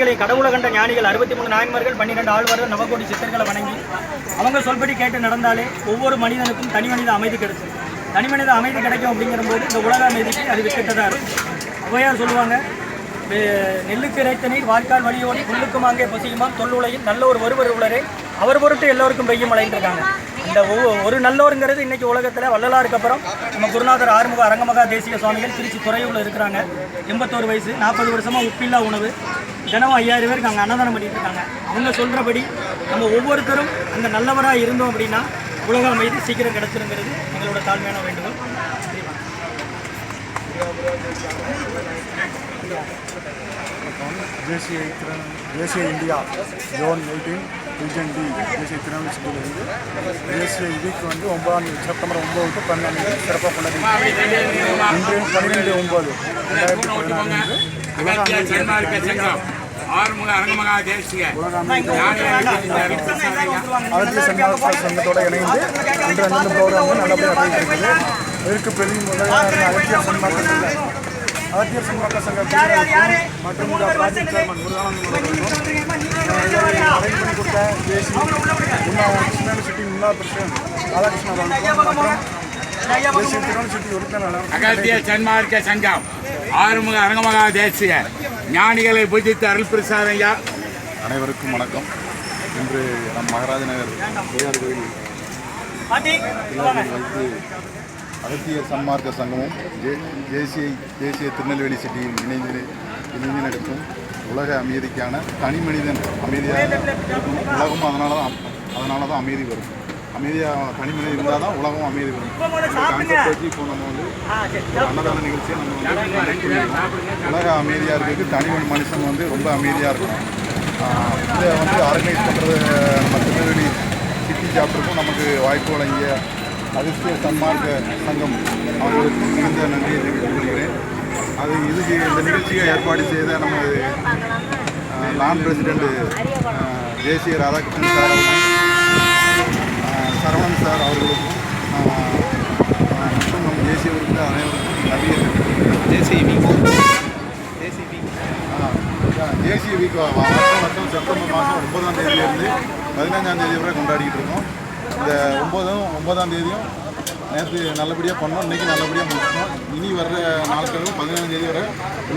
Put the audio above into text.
கடவுளை கண்ட ஞானிகள் 63 நாயன்மார்கள் 12 ஆழ்வார்கள் நவகோடி சித்தர்களை வணங்கி அவங்க சொல்படி கேட்டு நடந்தாலே ஒவ்வொரு மனிதனுக்கும் தனிமனித அமைதி கிடைக்கும். தனிமனித அமைதி கிடைக்கும் அப்படிங்கிறபோது இந்த உலக அமைதிக்கு அது விட்டுட்டதாக இருக்கும். ஔவையார் சொல்லுவாங்க, நெல்லுக்கு இறைத்த நீர் வாய்க்கால் வழியோடி புல்லுக்கும் அங்கே பொசியுமாம் தொல்லுலையில் நல்ல ஒருவர் உலரே அவர் பொருட்டு எல்லோருக்கும் பெய்யும் மழைன்னு இருக்காங்க. இந்த ஒரு நல்லோருங்கிறது இன்றைக்கி உலகத்தில் வள்ளலாருக்கு அப்புறம் நம்ம குருநாதர் ஆறுமுக அரங்கமகா தேசிய சுவாமிகள் திருச்சி துறையூரில் இருக்கிறாங்க. 81 வயசு, 40 வருஷமாக உப்பில்லா உணவு, தினமும் 5000 பேருக்கு அங்கே அன்னதானம் பண்ணிட்டு இருக்காங்க. அவங்க சொல்கிறபடி நம்ம ஒவ்வொருத்தரும் அந்த நல்லவராக இருந்தோம் அப்படின்னா உலக அமைதி சீக்கிரம் கிடச்சிருங்கிறது எங்களோட தாழ்மையான வேண்டுகோள். தேசிய இந்தியா ஜோன் 18 ரீஜன் டி தேசிய திருநெல்வேலி சிட்டியிலிருந்து தேசிய இதுக்கு வந்து செப்டம்பர் 9 to 12 சிறப்பாக கொண்டாடி இன்று 12/9/2014 ஆறுமுக அரங்கமகா தேசிய அகத்திய சன்மார்க்க சங்கத்தோட இணைந்து இன்று அந்த ப்ரோக்ராம் நல்லபடியாக நடந்துருக்குது. இதற்கு பெரிய முதலாக அகத்திய சன்மார்க்க சங்க மற்றும் ப்ராஜெக்ட் சேர்மன் அரேஞ்ச் பண்ணி கொடுத்த தேசிய திருநெல்வேலி சிட்டி முன்னாள் பிரசிடென்ட் ராதாகிருஷ்ணன் மற்றும் தேசிய திருநெல்வேலி சிட்டி உறுப்பினர் அகத்திய சன்மார்க்க சங்கம் ஆறுமுக அரங்கமகா தேசிய ஞானிகளை பூஜித்து அருள் பிரசாதம் ஐயா. அனைவருக்கும் வணக்கம். இன்று நம் மகாராஜ நகர் கோயில் வைத்து அகத்திய சன்மார்க்க சங்கமும் தேசிய திருநெல்வேலி சிட்டியும் இணைந்து நடக்கும் உலக அமைதிக்கான தனி மனிதன் அமைதியாக இருக்கும். உலகம் அதனால தான் அமைதி வரும். அமைதியாக தனி மனிதன் இருந்தால் தான் உலகம் அமைதி வரும். கான்செப்ட் வச்சு இப்போ நம்ம வந்து அன்னதான நிகழ்ச்சியை நம்ம வந்து உலக அமைதியாக இருக்கிறதுக்கு தனி மனுஷன் வந்து ரொம்ப அமைதியாக இருக்கும். இதை வந்து ஆர்கனைஸ் பண்ணுறது நம்ம திருநெல்வேலி சிட்டி சாப்டருக்கும் நமக்கு வாய்ப்பு வழங்கிய அகத்திய சன்மார்க்க சங்கம் அவர்களுக்கு மிகுந்த நன்றியை தெரிவித்துக் கொள்கிறேன். இதுக்கு இந்த நிகழ்ச்சியை ஏற்பாடு செய்த நமது லான் பிரசிடெண்ட் தேசிய ராதாகிருஷ்ணன் சார் சரவணன் சார் அவர்களுக்கும் மற்றும் நம் தேசிய உறுப்பினர் அனைவருக்கும் நன்றியை தெரிவித்துக் தேசிய வீக் வருஷம் செப்டம்பர் மாதம் 9ஆம் தேதியிலிருந்து 15ஆம் தேதி வரை கொண்டாடிக்கிட்டு இருக்கோம். இந்த 9ஆம் தேதியும் நேற்று நல்லபடியாக பண்ணோம், இன்றைக்கி நல்லபடியாக முடிச்சிட்டோம். இனி வர்ற நாட்களும் 15ஆம் தேதி வரை